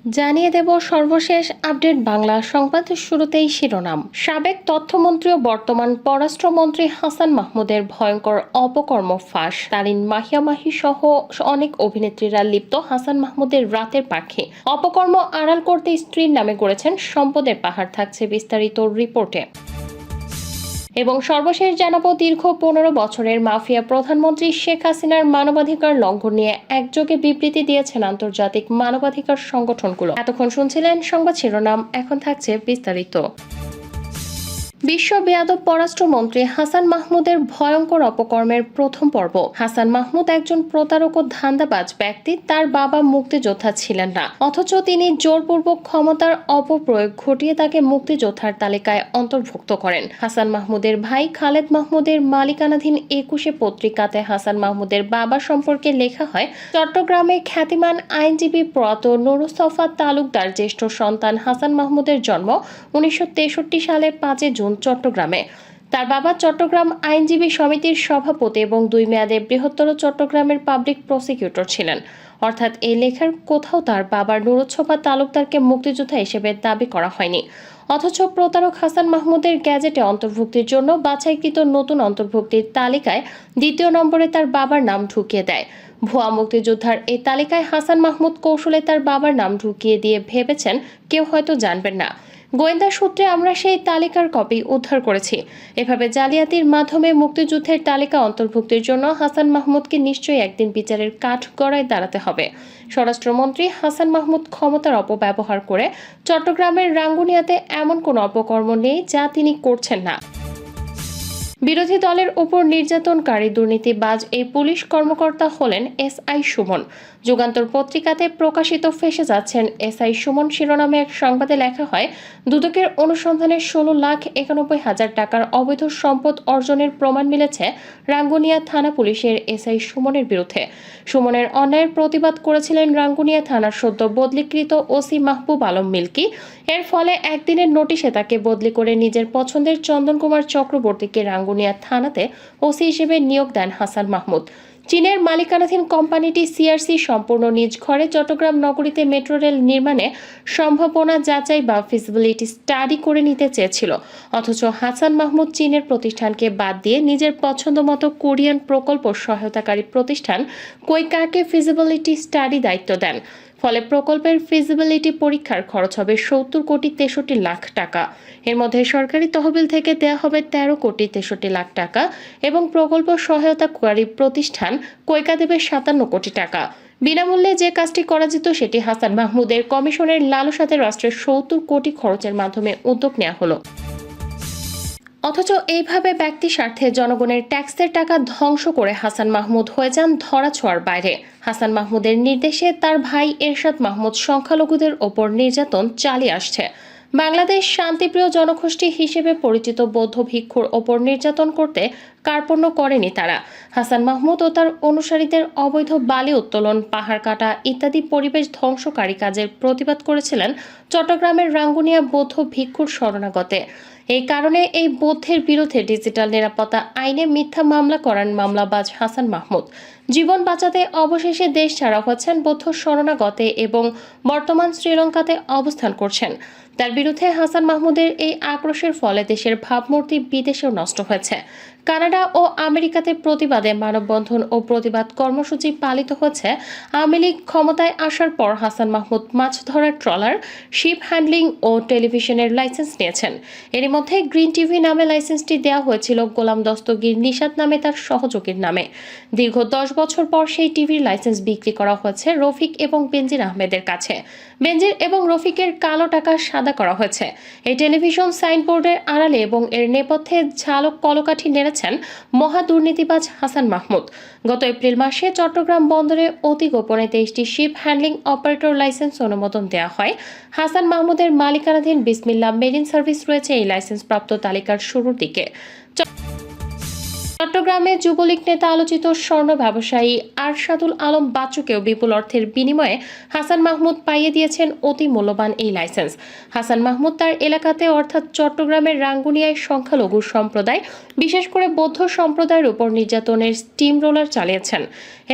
জানিয়ে দেব সর্বশেষ আপডেট বাংলা সংবাদ। শুরুতেই শিরোনাম। সাবেক তথ্যমন্ত্রী ও বর্তমান পররাষ্ট্রমন্ত্রী হাসান মাহমুদের ভয়ঙ্কর অপকর্ম ফাঁস। তারিন মাহিয়া মাহি সহ অনেক অভিনেত্রীরা লিপ্ত হাসান মাহমুদের রাতের পাখি অপকর্ম আড়াল করতে স্ত্রীর নামে গড়েছেন সম্পদের পাহাড়। থাকছে বিস্তারিত রিপোর্টে। এবং সর্বশেষ জানাবো, দীর্ঘ 15 বছরের মাফিয়া প্রধানমন্ত্রী শেখ হাসিনার মানবাধিকার লঙ্ঘন নিয়ে একযোগে বিবৃতি দিয়েছেন আন্তর্জাতিক মানবাধিকার সংগঠনগুলো। এতক্ষণ শুনছিলেন সংবাদ শিরোনাম, এখন থাকছে বিস্তারিত। বিশ্ব বেয়াদব পররাষ্ট্রমন্ত্রী হাসান মাহমুদের ভয়ঙ্কর অপকর্মের প্রথম পর্ব। হাসান মাহমুদ একজন প্রতারক ও ধান্দাবাজ ব্যক্তি। তার বাবা মুক্তিযোদ্ধা ছিলেন না, অথচ তিনি জোরপূর্বক ক্ষমতার অপপ্রয়োগ ঘটিয়ে তাকে মুক্তিযোদ্ধার তালিকায় অন্তর্ভুক্ত করেন। হাসান মাহমুদের ভাই খালেদ মাহমুদের মালিকানাধীন 21 পত্রিকাতে হাসান মাহমুদের বাবা সম্পর্কে লেখা হয়, চট্টগ্রামে খ্যাতিমান আইনজীবী প্রয়াত নুরুসফা তালুকদার জ্যেষ্ঠ সন্তান হাসান মাহমুদের জন্ম 1963 সালের 5 জুন চট্টগ্রামে। তার বাবা চট্টগ্রাম আইনজীবী সমিতির সভাপতি এবং 2 মেয়াদে বৃহত্তর চট্টগ্রামের পাবলিক প্রসিকিউটর ছিলেন। অর্থাৎ এই লেখার কোথাও তার বাবার নুরুসফা তালুকদারকে মুক্তিযোদ্ধা হিসেবে দাবি করা হয়নি। অথচ প্রতারক হাসান মাহমুদের গ্যাজেটে অন্তর্ভুক্তির জন্য বাছাইকৃত নতুন অন্তর্ভুক্তির তালিকায় 2 নম্বরে তার বাবার নাম ঢুকিয়ে দেয়। ভুয়া মুক্তিযোদ্ধার এই তালিকায় হাসান মাহমুদ কৌশলে তার বাবার নাম ঢুকিয়ে দিয়ে ভেবেছেন কেউ হয়তো জানবেন না। গোয়েন্দা সূত্রে আমরা সেই তালিকার কপি উদ্ধার করেছি। এভাবে জালিয়াতির মাধ্যমে মুক্তিযুদ্ধের তালিকা অন্তর্ভুক্তির জন্য হাসান মাহমুদকে নিশ্চয়ই একদিন বিচারের কাঠগড়ায় দাঁড়াতে হবে। স্বরাষ্ট্রমন্ত্রী হাসান মাহমুদ ক্ষমতার অপব্যবহার করে চট্টগ্রামের রাঙ্গুনিয়াতে এমন কোনো অপকর্ম নেই যা তিনি করছেন না। বিরোধী দলের উপর নির্যাতনকারী দুর্নীতিবাজ এই পুলিশ কর্মকর্তা হলেন এসআই সুমন। যুগান্তর পত্রিকাতে প্রকাশিত ফেসে যাচ্ছেন এসআই সুমন শিরোনামে এক সংবাদে লেখা হয়, দুদকের অনুসন্ধানে 16,91,000 টাকার অবৈধ সম্পদ অর্জনের প্রমাণ মিলেছে রাঙ্গুনিয়া থানা পুলিশের এসআই সুমনের বিরুদ্ধে। সুমনের অন্যায়ের প্রতিবাদ করেছিলেন রাঙ্গুনিয়া থানার সদ্য বদলিকৃত ওসি মাহবুব আলম মিল্কি। এর ফলে একদিনের নোটিশে তাকে বদলি করে নিজের পছন্দের চন্দন কুমার চক্রবর্তীকে রাঙ্গুনিয়া থানাতে ওসি হিসেবে নিয়োগ দেন হাসান মাহমুদ। চীনের মালিকানাধীন কোম্পানিটি সিআরসি সম্পূর্ণ নিজ ঘরে চট্টগ্রাম নগরীতে মেট্রো রেল নির্মাণে সম্ভাবনা যাচাই বা ফিজিবিলিটি স্টাডি করে নিতে চেয়েছিল। অথচ হাসান মাহমুদ চীনের প্রতিষ্ঠানকে বাদ দিয়ে নিজের পছন্দমতো কোরিয়ান প্রকল্প সহায়তাকারী প্রতিষ্ঠান কোইকাকে ফিজিবিলিটি স্টাডি দায়িত্ব দেন। ফলে প্রকল্পের ফিজিবিলিটি পরীক্ষার খরচ হবে 70,63,00,000 টাকা। এর মধ্যে সরকারি তহবিল থেকে দেওয়া হবে 13,63,00,000 টাকা এবং প্রকল্প সহায়তাকারী প্রতিষ্ঠান কোইকা দেবে 57 কোটি টাকা। বিনামূল্যে যে কাজটি করা যেত সেটি হাসান মাহমুদের কমিশনের লালসাতে রাষ্ট্রের 70 কোটি খরচের মাধ্যমে উদ্যোগ নেওয়া হলো। অথচ এইভাবে ব্যক্তি স্বার্থে জনগণের ট্যাক্সের টাকা ধ্বংস করে হাসান মাহমুদ হয়ে যান ধরাছোঁয়ার বাইরে। হাসান মাহমুদের নির্দেশে তার ভাই এরশাদ মাহমুদ সংখ্যালঘুদের ওপর নির্যাতন চালিয়ে আসছে। বাংলাদেশ শান্তিপ্রিয় জনগোষ্ঠী হিসেবে পরিচিত বৌদ্ধ ভিক্ষুর ওপর নির্যাতন করতে কার্পণ্য করেনি তারা। হাসান মাহমুদ ও তার অনুসারীদের অবৈধ বালি উত্তোলন, পাহাড় কাটা ইত্যাদি পরিবেশ ধ্বংসকারী কাজের প্রতিবাদ করেছিলেন চট্টগ্রামের রাঙ্গুনিয়া বৌদ্ধ ভিক্ষুর শরণাগতে। এই কারণে এই বৌদ্ধের বিরুদ্ধে ডিজিটাল নিরাপত্তা আইনে মিথ্যা মামলা করেন মামলাবাজ হাসান মাহমুদ। জীবন বাঁচাতে অবশেষে দেশ ছাড়া হচ্ছেন বৌদ্ধ শরণাগতে এবং বর্তমান শ্রীলঙ্কাতে অবস্থান করছেন। তার বিরুদ্ধে হাসান মাহমুদের এই আক্রোশের ফলে দেশের ভাবমূর্তি বিদেশেও নষ্ট হয়েছে। কানাডা ও আমেরিকাতে প্রতিবাদে মানববন্ধন ও প্রতিবাদ কর্মসূচি পালিত হচ্ছে। আওয়ামী লীগ ক্ষমতায় আসার পর হাসান মাহমুদ মাছ ধরার ট্রলার, শিপ হ্যান্ডলিং ও টেলিভিশনের লাইসেন্স নিয়েছেন। এর মধ্যে গ্রিন টিভি নামে লাইসেন্সটি দেওয়া হয়েছিল গোলাম দস্তগীর নিশাত নামে তার সহযোগীর নামে। দীর্ঘ 10 বছর পর সেই টিভির লাইসেন্স বিক্রি করা হয়েছে রফিক এবং বেনজির আহমেদের কাছে। বেনজির এবং রফিকের কালো টাকা সাদা করা হয়েছে। এই টেলিভিশন সাইনবোর্ডের আড়ালে এবং এর নেপথ্যে ঝালক কলকাঠি নেড়েছেন মহা দুর্নীতিবাজ হাসান মাহমুদ। গত এপ্রিল মাসে চট্টগ্রাম বন্দরে অতি গোপনে 23টি শিপ হ্যান্ডলিং অপারেটর লাইসেন্স অনুমোদন দেওয়া হয়। হাসান মাহমুদের মালিকানাধীন বিসমিল্লাহ মেরিন সার্ভিস রয়েছে এই লাইসেন্স প্রাপ্ত তালিকার শুরুর দিকে। চট্টগ্রামে যুবলীগ নেতা আলোচিত স্বর্ণ ব্যবসায়ী আরশাদুল আলম বাচ্চুকেও বিপুল অর্থের বিনিময়ে হাসান মাহমুদ পাইয়ে দিয়েছেন অতি মূল্যবান এই লাইসেন্স। হাসান মাহমুদ তার এলাকাতে অর্থাৎ চট্টগ্রামের রাঙ্গুনিয়ায় সংখ্যালঘু সম্প্রদায়, বিশেষ করে বৌদ্ধ সম্প্রদায়ের উপর নির্যাতনের স্টিম রোলার চালিয়েছেন।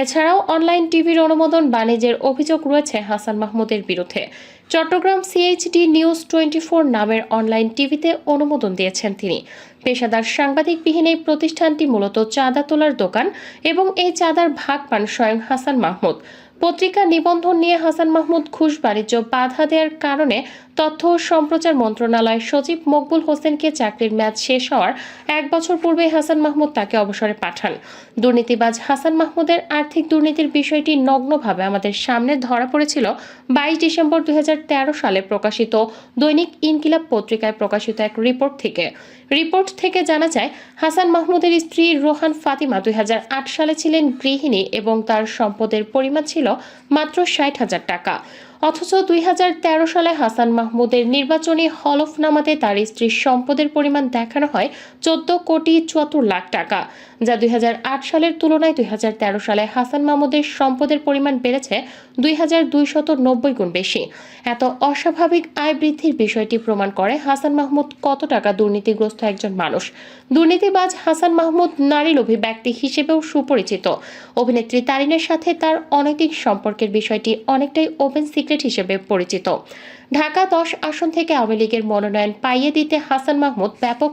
এছাড়াও অনলাইন টিভির অনুমোদন বাণিজ্যের অভিযোগ রয়েছে হাসান মাহমুদের বিরুদ্ধে। চট্টগ্রাম সিএইচডি নিউজ 24 নামের অনলাইন টিভিতে অনুমোদন দিয়েছেন তিনি। পেশাদার সাংবাদিকবিহীন এই প্রতিষ্ঠানটি মূলত চাঁদা তোলার দোকান এবং এই চাঁদার ভাগ পান স্বয়ং হাসান মাহমুদ। পত্রিকা নিবন্ধন নিয়ে হাসান মাহমুদ ঘুষ বাণিজ্য বাধা দেওয়ার কারণে তথ্য ও সম্প্রচার মন্ত্রণালয়ের সচিব মকবুল হোসেনকে চাকরির মেয়াদ শেষ হওয়ার 1 বছর পূর্বে হাসান মাহমুদ তাকে অবসরে পাঠান। দুর্নীতিবাজ হাসান মাহমুদের আর্থিক দুর্নীতির বিষয়টি নগ্নভাবে আমাদের সামনে ধরা পড়েছিল 22 ডিসেম্বর 2013 সালে প্রকাশিত দৈনিক ইনকিলাব পত্রিকায় প্রকাশিত এক রিপোর্ট থেকে জানা যায়, হাসান মাহমুদের স্ত্রী রোহান ফাতিমা 2008 সালে ছিলেন গৃহিণী এবং তার সম্পদের পরিমাণ ছিল মাত্র 60,000 টাকা। অথচ 2013 সালে হাসান মাহমুদের নির্বাচনী হলফনামাতে তার স্ত্রীর সম্পদের পরিমাণ দেখানো হয় 14,74,00,000 টাকা, যা 2008 সালের তুলনায় 2013 সালে হাসান মাহমুদের সম্পদের পরিমাণ বেড়েছে 2,290 গুণ বেশি। এত অস্বাভাবিক আয় বৃদ্ধির বিষয়টি প্রমাণ করে হাসান মাহমুদ কত টাকা দুর্নীতিগ্রস্ত একজন মানুষ। দুর্নীতিবাজ হাসান মাহমুদ নারী লোভী ব্যক্তি হিসেবেও সুপরিচিত। অভিনেত্রী তারিনের সাথে তার অনৈতিক সম্পর্কের বিষয়টি অনেকটাই ওপেন সিক্রেট হিসেবে পরিচিত। ঢাকা 10 আসন থেকে আওয়ামী লীগের মনোনয়ন পাইয়ে দিতে হাসান মাহমুদ ব্যাপক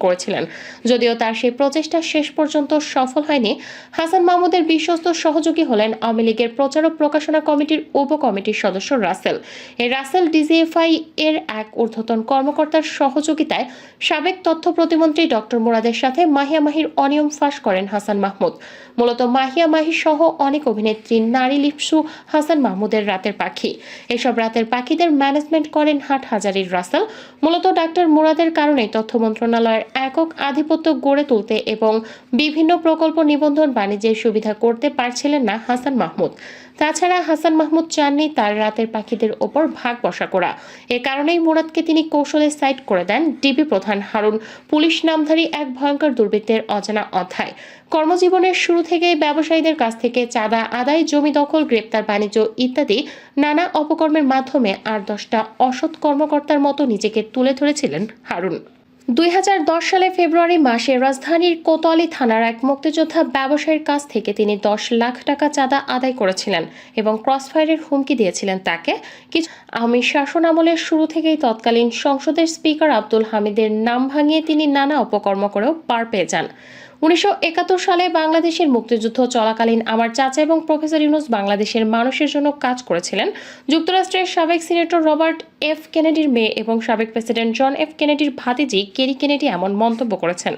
করেছিলেন, যদিও তার সেই প্রচেষ্টা শেষ পর্যন্ত সফল হয়নি। হাসান মাহমুদের বিশ্বস্ত সহযোগী হলেন আওয়ামী লীগের প্রচার ও প্রকাশনা কমিটির উপকমিটির সদস্য রাসেল। এই রাসেল ডিজিএফআই এর এক ঊর্ধ্বতন কর্মকর্তার সহযোগিতায় সাবেক তথ্য প্রতিমন্ত্রী ডক্টর মুরাদের সাথে মাহিয়া মাহির অনিয়ম ফাঁস করেন হাসান মাহমুদ। মূলত মাহিয়া মাহি সহ অনেক অভিনেত্রী নারী লিপসু হাসান মাহমুদের রাতের পাখি। এসব রাতের পাখিদের ম্যানেজমেন্ট করেন হাটহাজারীর রাসেল। মূলত ডাক্তার মুরাদের কারণে তথ্য মন্ত্রণালয়ের একক আধিপত্য গড়ে তুলতে এবং বিভিন্ন প্রকল্প নিবন্ধন বাণিজ্যের সুবিধা করতে পারছিলেন না হাসান মাহমুদ। তাছাড়া হাসান মাহমুদ চাননি তার রাতের পাখিদের ওপর ভাগ বসা করা। এ কারণেই মুরাদকে তিনি কৌশলে সাইড করে দেন ডিবি প্রধান হারুন, পুলিশ নামধারী এক ভয়ঙ্কর দুর্বৃত্তের অজানা অধ্যায়। কর্মজীবনের শুরু থেকে ব্যবসায়ীদের কাছ থেকে চাঁদা আদায়, জমি দখল, গ্রেপ্তার, বাণিজ্য ইত্যাদি নানা অপকর্মের মাধ্যমে 8-10টা অসৎ কর্মকর্তার মতো নিজেকে তুলে ধরেছিলেন হারুন। 2010 সালে ফেব্রুয়ারি মাসে রাজধানীর কোতোয়ালি থানার এক মুক্তিযোদ্ধা ব্যবসায়ীর কাছ থেকে তিনি 10 লাখ টাকা চাঁদা আদায় করেছিলেন এবং ক্রসফায়ারের হুমকি দিয়েছিলেন তাকে। কিছু আওয়ামী শাসন আমলের শুরু থেকেই তৎকালীন সংসদের স্পিকার আব্দুল হামিদের নাম ভাঙিয়ে তিনি নানা অপকর্ম করেও পার পেয়ে যান। 1971 সালে বাংলাদেশের মুক্তিযুদ্ধ চলাকালীন আমার চাচা এবং প্রফেসর ইউনুস বাংলাদেশের মানুষের জন্য কাজ করেছিলেন। যুক্তরাষ্ট্রের সাবেক সিনেটর রবার্ট এফ কেনেডির মেয়ে এবং সাবেক প্রেসিডেন্ট জন এফ কেনেডির ভাতিজি কেরি কেনেডি এমন মন্তব্য করেছেন।